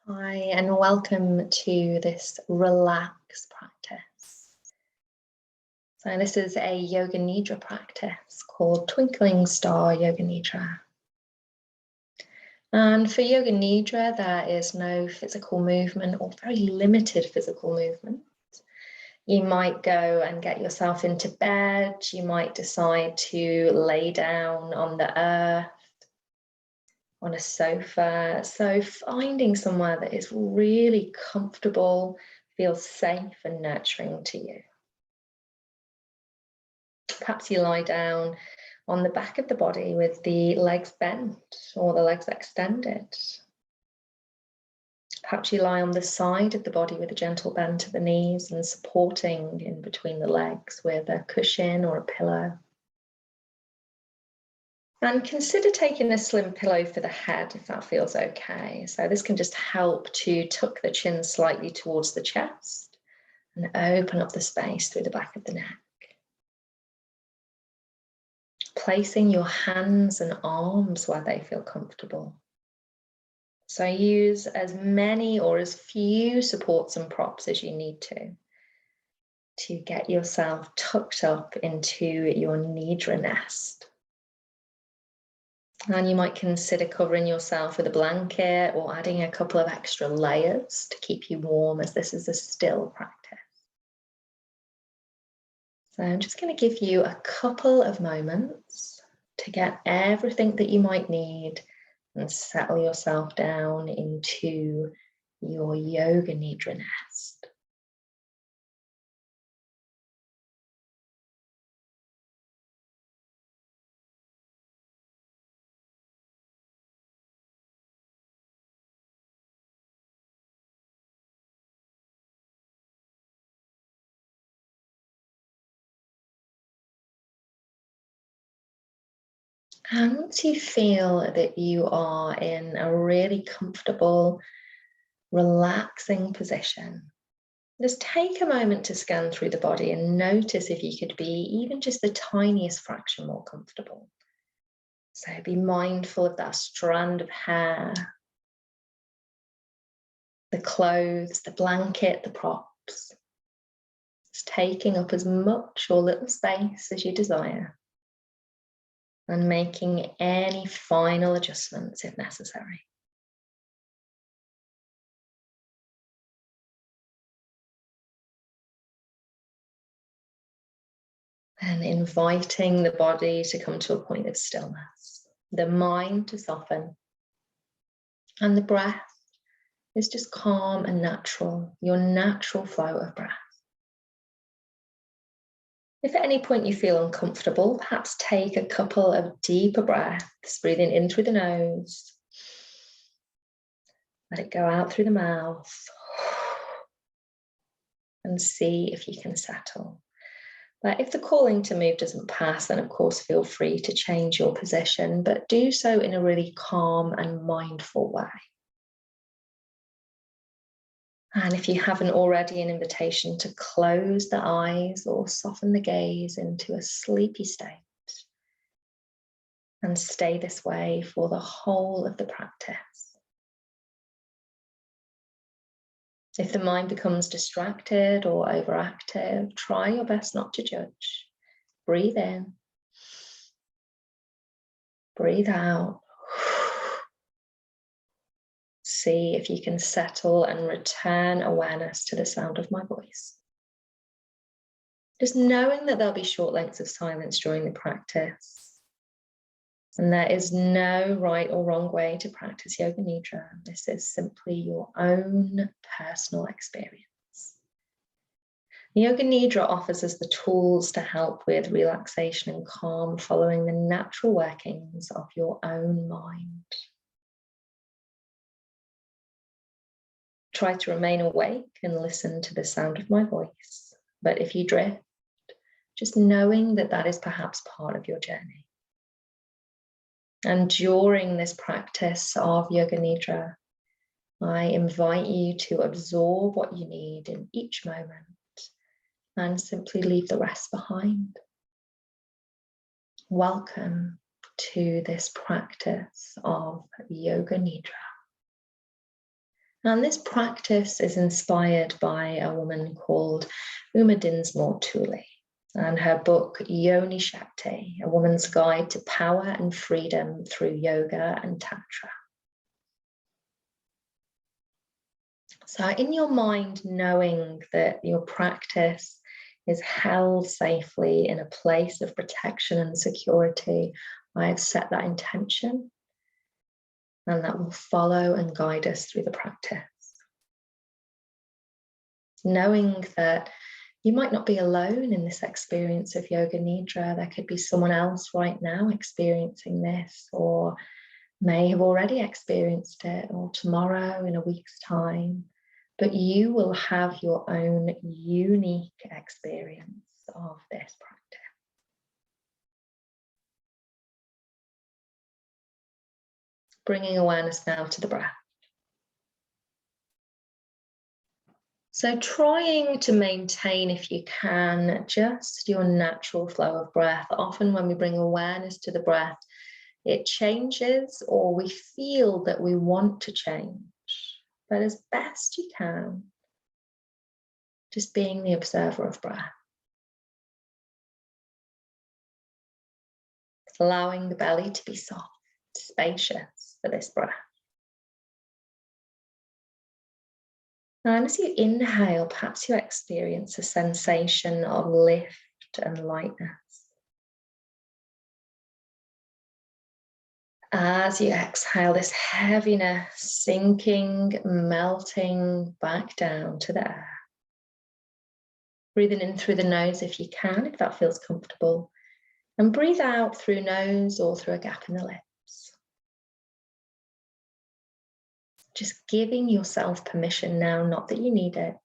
Hi, and welcome to this relax practice. So this is a Yoga Nidra practice called Twinkling Star Yoga Nidra. And for Yoga Nidra, there is no physical movement or very limited physical movement. You might go and get yourself into bed. You might decide to lay down on the earth, on a sofa. So finding somewhere that is really comfortable, feels safe and nurturing to you. Perhaps you lie down on the back of the body with the legs bent or the legs extended. Perhaps you lie on the side of the body with a gentle bend to the knees and supporting in between the legs with a cushion or a pillow. And consider taking a slim pillow for the head if that feels okay. So this can just help to tuck the chin slightly towards the chest and open up the space through the back of the neck. Placing your hands and arms where they feel comfortable. So use as many or as few supports and props as you need to get yourself tucked up into your Nidra nest. And you might consider covering yourself with a blanket or adding a couple of extra layers to keep you warm, as this is a still practice. So I'm just going to give you a couple of moments to get everything that you might need and settle yourself down into your Yoga Nidra nest. And once you feel that you are in a really comfortable, relaxing position, just take a moment to scan through the body and notice if you could be even just the tiniest fraction more comfortable. So be mindful of that strand of hair, the clothes, the blanket, the props. Just taking up as much or little space as you desire, and making any final adjustments if necessary. And inviting the body to come to a point of stillness, the mind to soften, and the breath is just calm and natural, your natural flow of breath. If at any point you feel uncomfortable, perhaps take a couple of deeper breaths, breathing in through the nose. Let it go out through the mouth. And see if you can settle. But if the calling to move doesn't pass, then of course feel free to change your position, but do so in a really calm and mindful way. And if you haven't already, an invitation to close the eyes or soften the gaze into a sleepy state. And stay this way for the whole of the practice. If the mind becomes distracted or overactive, try your best not to judge. Breathe in. Breathe out. See if you can settle and return awareness to the sound of my voice. Just knowing that there'll be short lengths of silence during the practice. And there is no right or wrong way to practice Yoga Nidra. This is simply your own personal experience. Yoga Nidra offers us the tools to help with relaxation and calm following the natural workings of your own mind. Try to remain awake and listen to the sound of my voice. But if you drift, just knowing that that is perhaps part of your journey. And during this practice of Yoga Nidra, I invite you to absorb what you need in each moment and simply leave the rest behind. Welcome to this practice of Yoga Nidra. And this practice is inspired by a woman called Dinsmore Tuli, and her book Yoni Shakti, A Woman's Guide to Power and Freedom Through Yoga and Tantra. So in your mind, knowing that your practice is held safely in a place of protection and security, I have set that intention, and that will follow and guide us through the practice. Knowing that you might not be alone in this experience of Yoga Nidra. There could be someone else right now experiencing this, or may have already experienced it, or tomorrow, in a week's time. But you will have your own unique experience of this practice. Bringing awareness now to the breath. So trying to maintain, if you can, just your natural flow of breath. Often when we bring awareness to the breath, it changes, or we feel that we want to change. But as best you can, just being the observer of breath. Allowing the belly to be soft, spacious for this breath. And as you inhale, perhaps you experience a sensation of lift and lightness. As you exhale, this heaviness sinking, melting back down to the air. Breathing in through the nose if you can, if that feels comfortable. And breathe out through nose or through a gap in the lips. Just giving yourself permission now, not that you need it,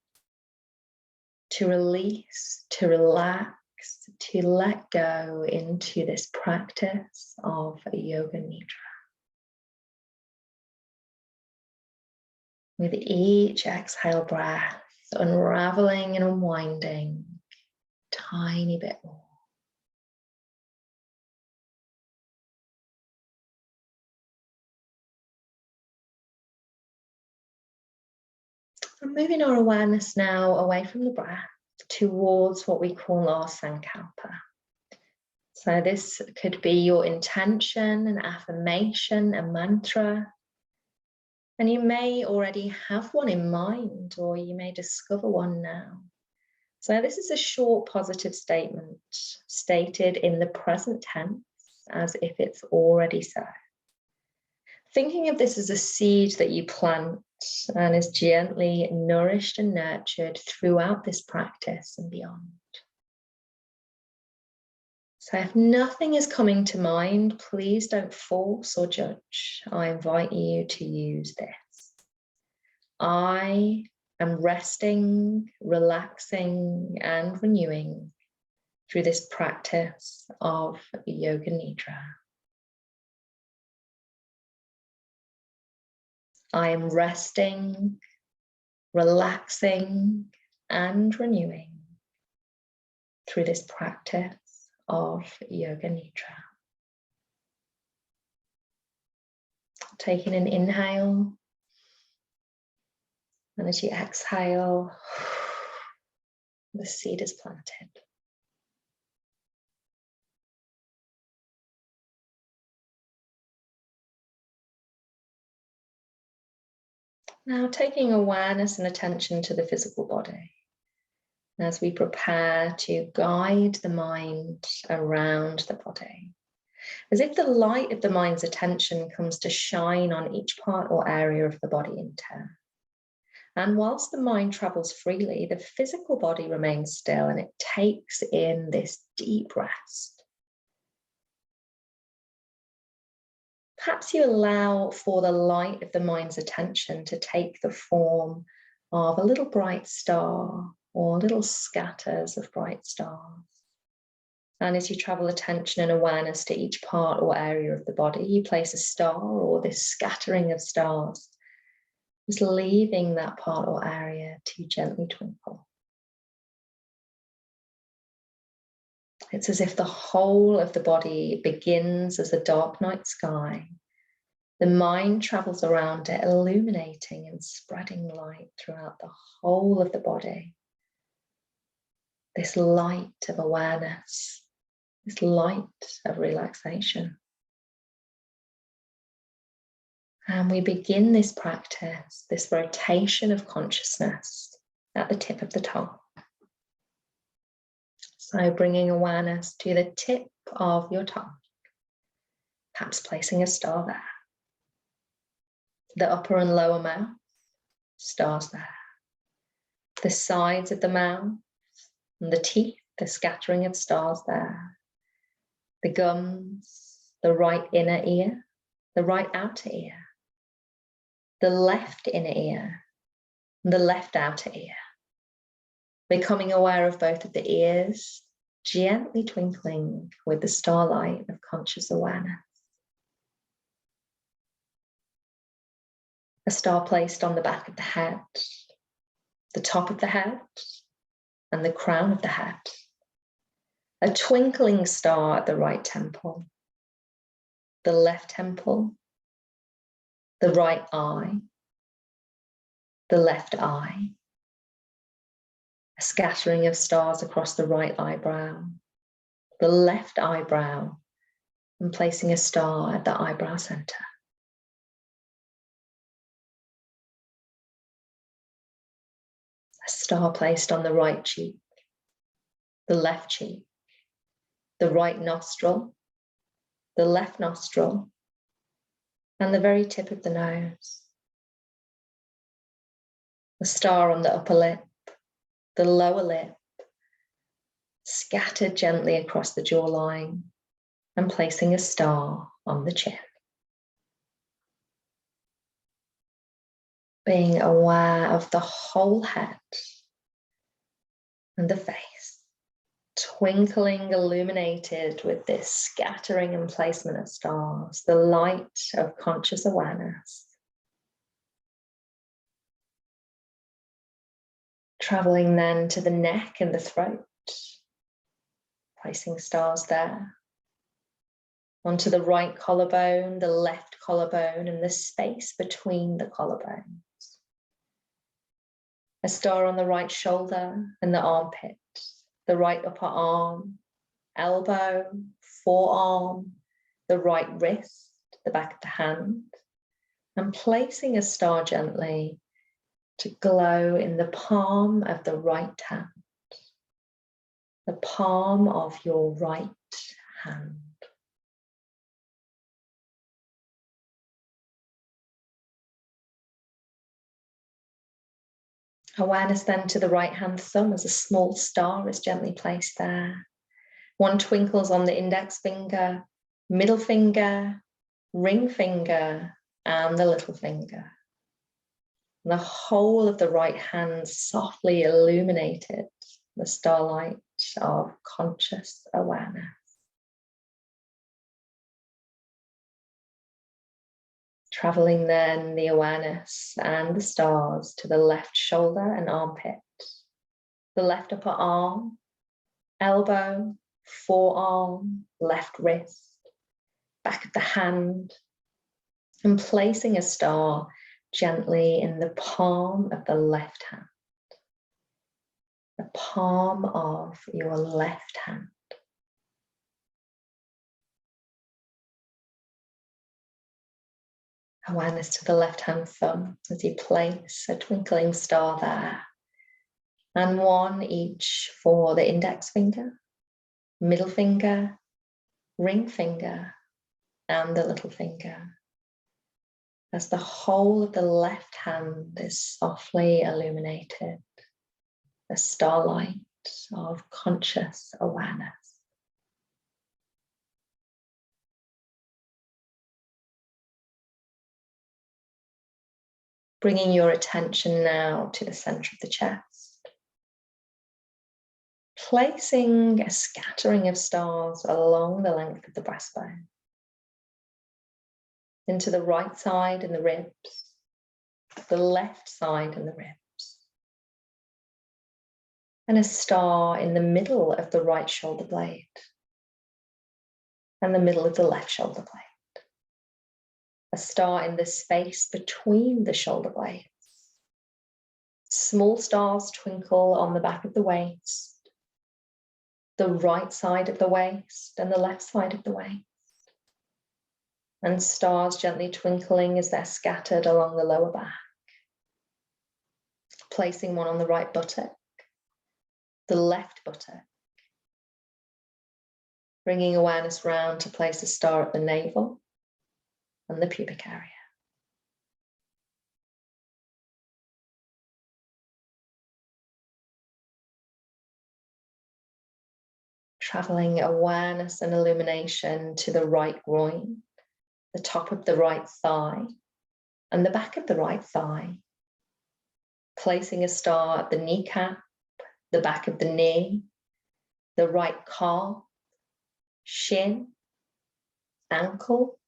to release, to relax, to let go into this practice of Yoga Nidra. With each exhale breath, unraveling and unwinding a tiny bit more. And moving our awareness now away from the breath towards what we call our sankalpa. So this could be your intention, an affirmation, a mantra. And you may already have one in mind, or you may discover one now. So this is a short positive statement stated in the present tense as if it's already so. Thinking of this as a seed that you plant and is gently nourished and nurtured throughout this practice and beyond. So if nothing is coming to mind, please don't force or judge. I invite you to use this. I am resting, relaxing, and renewing through this practice of Yoga Nidra. I am resting, relaxing, and renewing through this practice of Yoga Nidra. Taking an inhale, and as you exhale, the seed is planted. Now taking awareness and attention to the physical body as we prepare to guide the mind around the body. As if the light of the mind's attention comes to shine on each part or area of the body in turn. And whilst the mind travels freely, the physical body remains still and it takes in this deep rest. Perhaps you allow for the light of the mind's attention to take the form of a little bright star or little scatters of bright stars. And as you travel attention and awareness to each part or area of the body, you place a star or this scattering of stars, just leaving that part or area to gently twinkle. It's as if the whole of the body begins as a dark night sky The mind travels around it, illuminating and spreading light throughout the whole of the body. This light of awareness, this light of relaxation. And we begin this practice, this rotation of consciousness at the tip of the tongue. So bringing awareness to the tip of your tongue, perhaps placing a star there. The upper and lower mouth, stars there. The sides of the mouth and the teeth, the scattering of stars there. The gums, the right inner ear, the right outer ear. The left inner ear and the left outer ear. Becoming aware of both of the ears, gently twinkling with the starlight of conscious awareness. A star placed on the back of the head, the top of the head, and the crown of the head. A twinkling star at the right temple, the left temple, the right eye, the left eye. A scattering of stars across the right eyebrow, the left eyebrow, and placing a star at the eyebrow center. A star placed on the right cheek, the left cheek, the right nostril, the left nostril, and the very tip of the nose. A star on the upper lip, the lower lip, scattered gently across the jawline, and placing a star on the chin. Being aware of the whole head and the face, twinkling, illuminated with this scattering and placement of stars, the light of conscious awareness. Traveling then to the neck and the throat, placing stars there. Onto the right collarbone, the left collarbone, and the space between the collarbones. A star on the right shoulder and the armpit, the right upper arm, elbow, forearm, the right wrist, the back of the hand, and placing a star gently to glow in the palm of the right hand, the palm of your right hand. Awareness then to the right hand thumb as a small star is gently placed there. One twinkles on the index finger, middle finger, ring finger, and the little finger. And the whole of the right hand softly illuminated, the starlight of conscious awareness. Traveling then the awareness and the stars to the left shoulder and armpit, the left upper arm, elbow, forearm, left wrist, back of the hand, and placing a star gently in the palm of the left hand, the palm of your left hand. Awareness to the left hand thumb as you place a twinkling star there, and one each for the index finger, middle finger, ring finger, and the little finger, as the whole of the left hand is softly illuminated, the starlight of conscious awareness. Bringing your attention now to the center of the chest. Placing a scattering of stars along the length of the breastbone. Into the right side and the ribs, the left side and the ribs. And a star in the middle of the right shoulder blade and the middle of the left shoulder blade. a star in the space between the shoulder blades. Small stars twinkle on the back of the waist, the right side of the waist and the left side of the waist. And stars gently twinkling as they're scattered along the lower back. Placing one on the right buttock, the left buttock. Bringing awareness round to place a star at the navel and the pubic area. Traveling awareness and illumination to the right groin, the top of the right thigh, and the back of the right thigh. Placing a star at the kneecap, the back of the knee, the right calf, shin, ankle,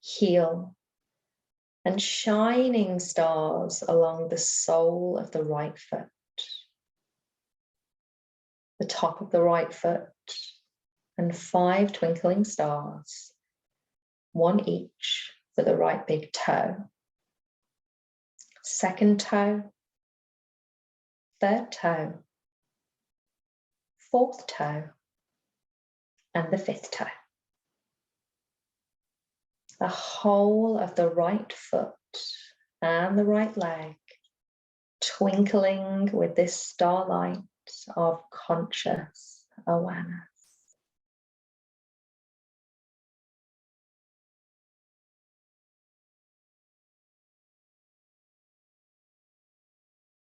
heel, and shining stars along the sole of the right foot, the top of the right foot, and 5 twinkling stars, one each for the right big toe, second toe, third toe, fourth toe, and the 5th toe. The whole of the right foot and the right leg twinkling with this starlight of conscious awareness.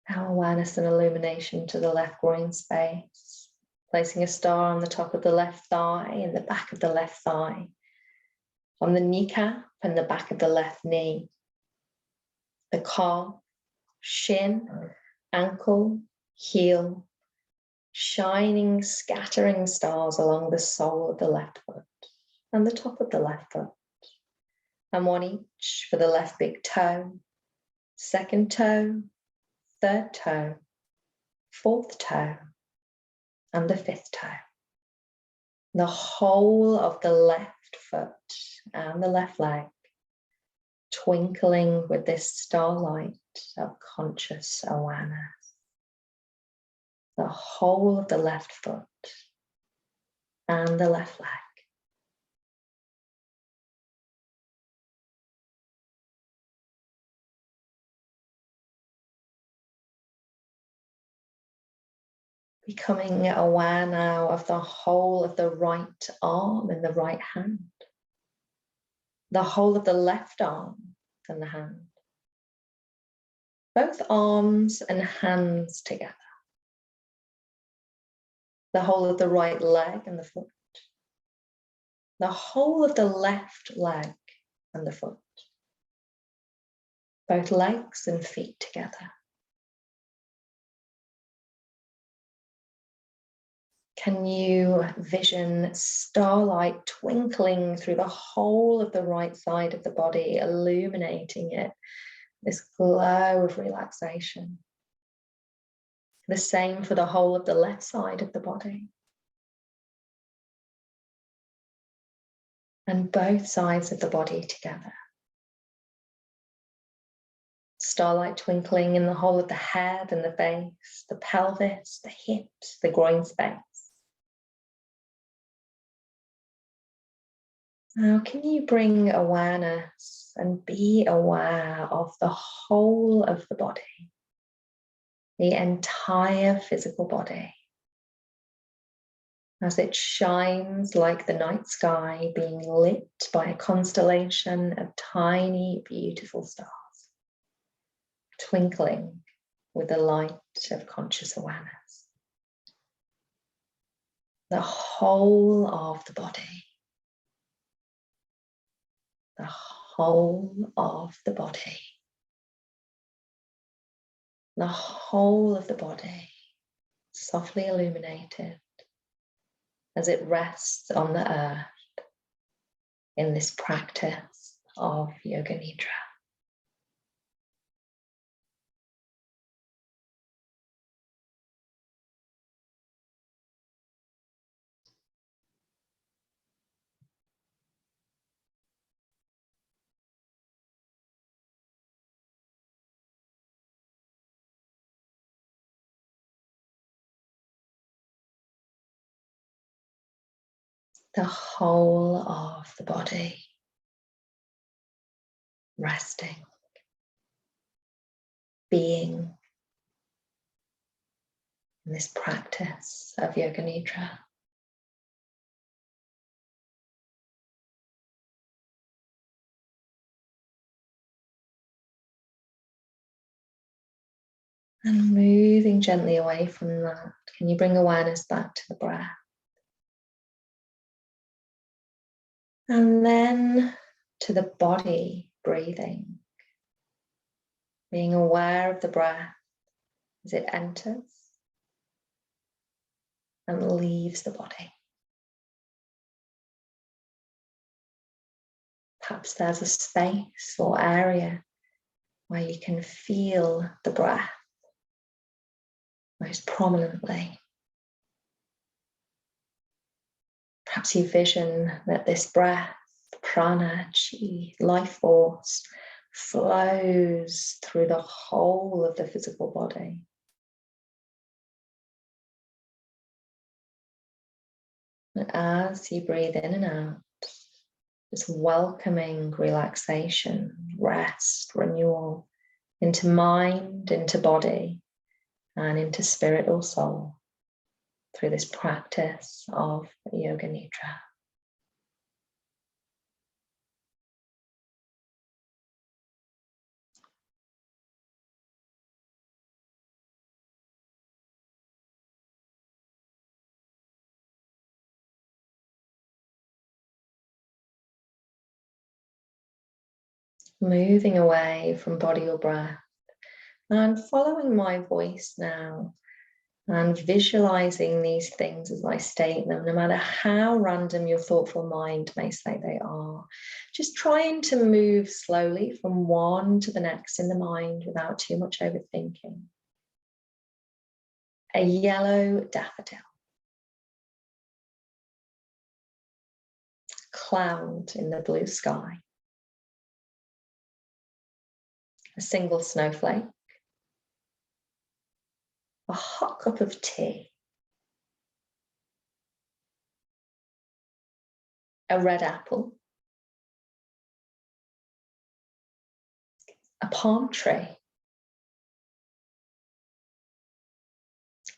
Our awareness and illumination to the left groin space, placing a star on the top of the left thigh and the back of the left thigh, on the kneecap and the back of the left knee, the calf, shin, ankle, heel, shining, scattering stars along the sole of the left foot and the top of the left foot, and one each for the left big toe, second toe, third toe, fourth toe, and the 5th toe. The whole of the left foot and the left leg twinkling with this starlight of conscious awareness. The whole of the left foot and the left leg. Becoming aware now of the whole of the right arm and the right hand. The whole of the left arm and the hand. Both arms and hands together. The whole of the right leg and the foot. The whole of the left leg and the foot. Both legs and feet together. Can you vision starlight twinkling through the whole of the right side of the body, illuminating it, this glow of relaxation? The same for the whole of the left side of the body. And both sides of the body together. Starlight twinkling in the whole of the head and the face, the pelvis, the hips, the groin space. Now, can you bring awareness and be aware of the whole of the body, the entire physical body, as it shines like the night sky being lit by a constellation of tiny, beautiful stars, twinkling with the light of conscious awareness. The whole of the body. The whole of the body. The whole of the body, softly illuminated as it rests on the earth in this practice of Yoga Nidra. the whole of the body resting, being in this practice of Yoga Nidra. And moving gently away from that, can you bring awareness back to the breath? And then to the body breathing, being aware of the breath as it enters and leaves the body. Perhaps there's a space or area where you can feel the breath most prominently. Perhaps you vision that this breath, prana, chi, life force, flows through the whole of the physical body. And as you breathe in and out, just welcoming relaxation, rest, renewal into mind, into body, and into spirit or soul through this practice of Yoga Nidra. Moving away from body or breath and following my voice now and visualizing these things as I state them, no matter how random your thoughtful mind may say they are. Just trying to move slowly from one to the next in the mind without too much overthinking. A yellow daffodil. Cloud in the blue sky. A single snowflake. A hot cup of tea. A red apple. A palm tree.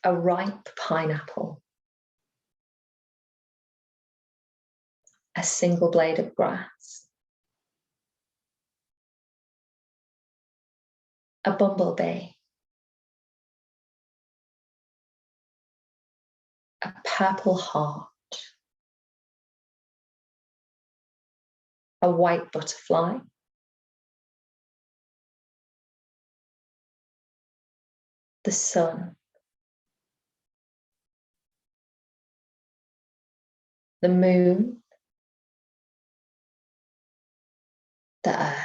A ripe pineapple. A single blade of grass. A bumblebee. A purple heart. A white butterfly. The sun. The moon. The earth.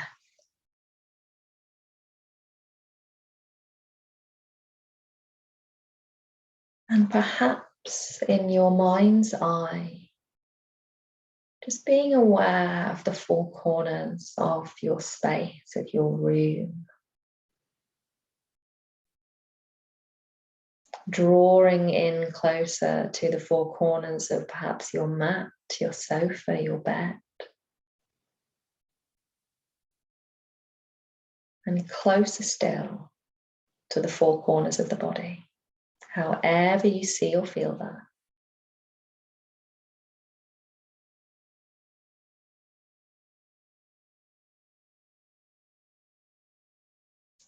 And perhaps in your mind's eye, just being aware of the four corners of your space, of your room. Drawing in closer to the four corners of perhaps your mat, your sofa, your bed. And closer still to the four corners of the body, however you see or feel that.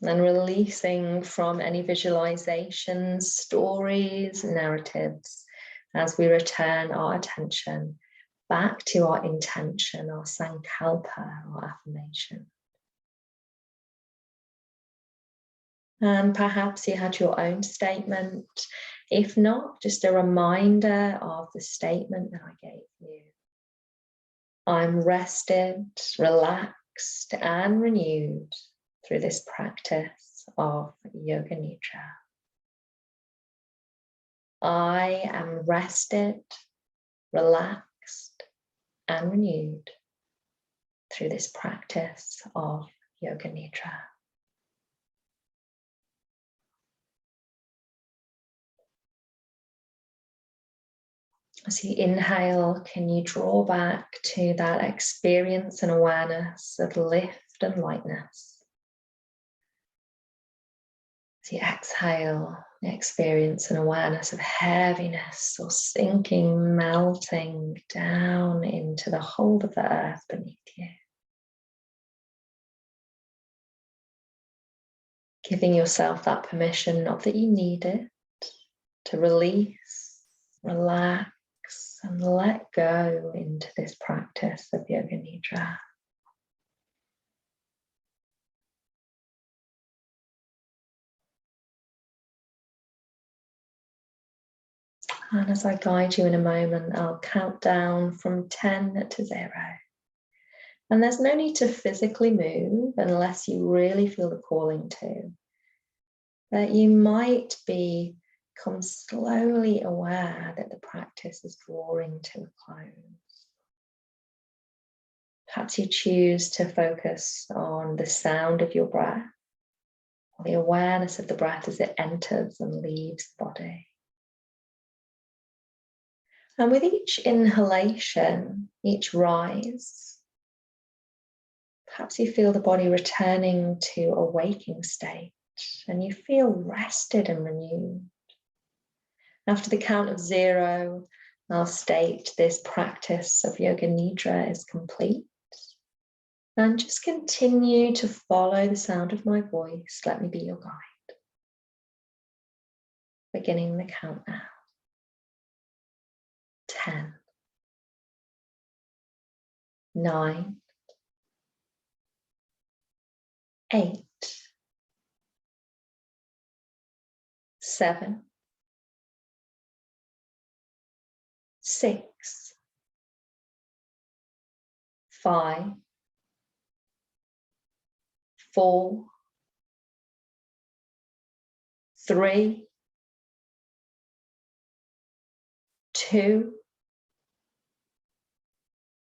And releasing from any visualizations, stories, narratives, as we return our attention back to our intention, our sankalpa, our affirmation. And perhaps you had your own statement. If not, just a reminder of the statement that I gave you. I'm rested, relaxed, and renewed through this practice of Yoga Nidra. I am rested, relaxed, and renewed through this practice of Yoga Nidra. As you inhale, can you draw back to that experience and awareness of lift and lightness? As you exhale, the experience and awareness of heaviness or sinking, melting down into the hold of the earth beneath you. Giving yourself that permission, not that you need it, to release, relax, and let go into this practice of Yoga Nidra. And as I guide you in a moment, I'll count down from 10 to 0. And there's no need to physically move unless you really feel the calling to. But you might become slowly aware that the practice is drawing to a close. Perhaps you choose to focus on the sound of your breath, or the awareness of the breath as it enters and leaves the body. And with each inhalation, each rise, perhaps you feel the body returning to a waking state and you feel rested and renewed. After the count of 0, I'll state this practice of Yoga Nidra is complete. And just continue to follow the sound of my voice. Let me be your guide. Beginning the count now. 10, 9, 8, 7, 6, 5, 4, 3, 2,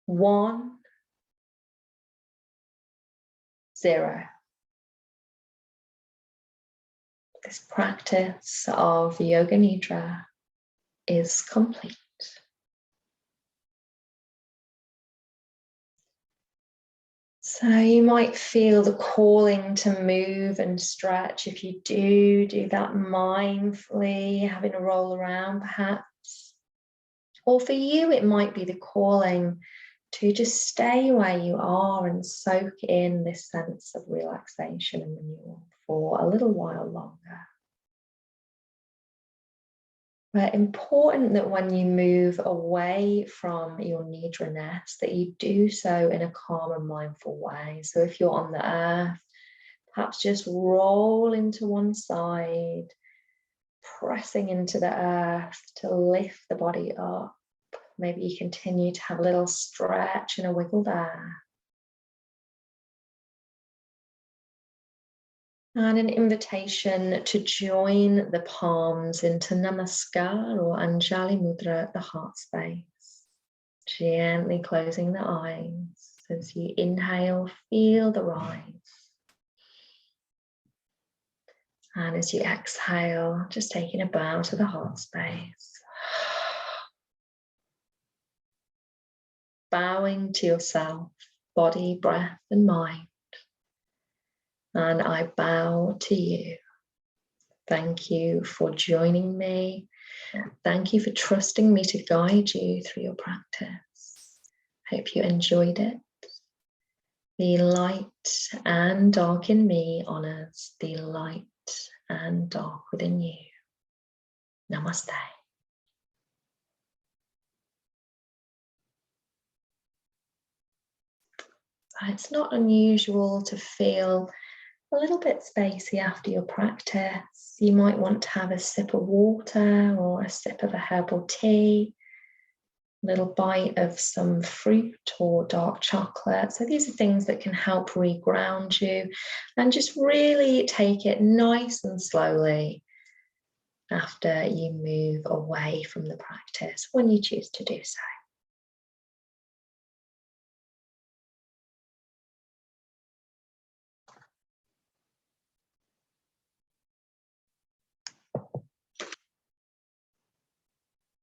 1, 0. This practice of Yoga Nidra is complete. So you might feel the calling to move and stretch. If you do that mindfully, having a roll around perhaps. Or for you, it might be the calling to just stay where you are and soak in this sense of relaxation and renewal for a little while longer. But important that when you move away from your Nidra nest, that you do so in a calm and mindful way. So if you're on the earth, perhaps just roll into one side, pressing into the earth to lift the body up. Maybe you continue to have a little stretch and a wiggle there. And an invitation to join the palms into Namaskar or Anjali Mudra at the heart space. Gently closing the eyes as you inhale, feel the rise. And as you exhale, just taking a bow to the heart space. Bowing to yourself, body, breath, and mind. And I bow to you. Thank you for joining me. Thank you for trusting me to guide you through your practice. Hope you enjoyed it. The light and dark in me honors the light and dark within you. Namaste. It's not unusual to feel a little bit spacey after your practice. You might want to have a sip of water or a sip of a herbal tea, a little bite of some fruit or dark chocolate. So these are things that can help reground you, and just really take it nice and slowly after you move away from the practice when you choose to do so.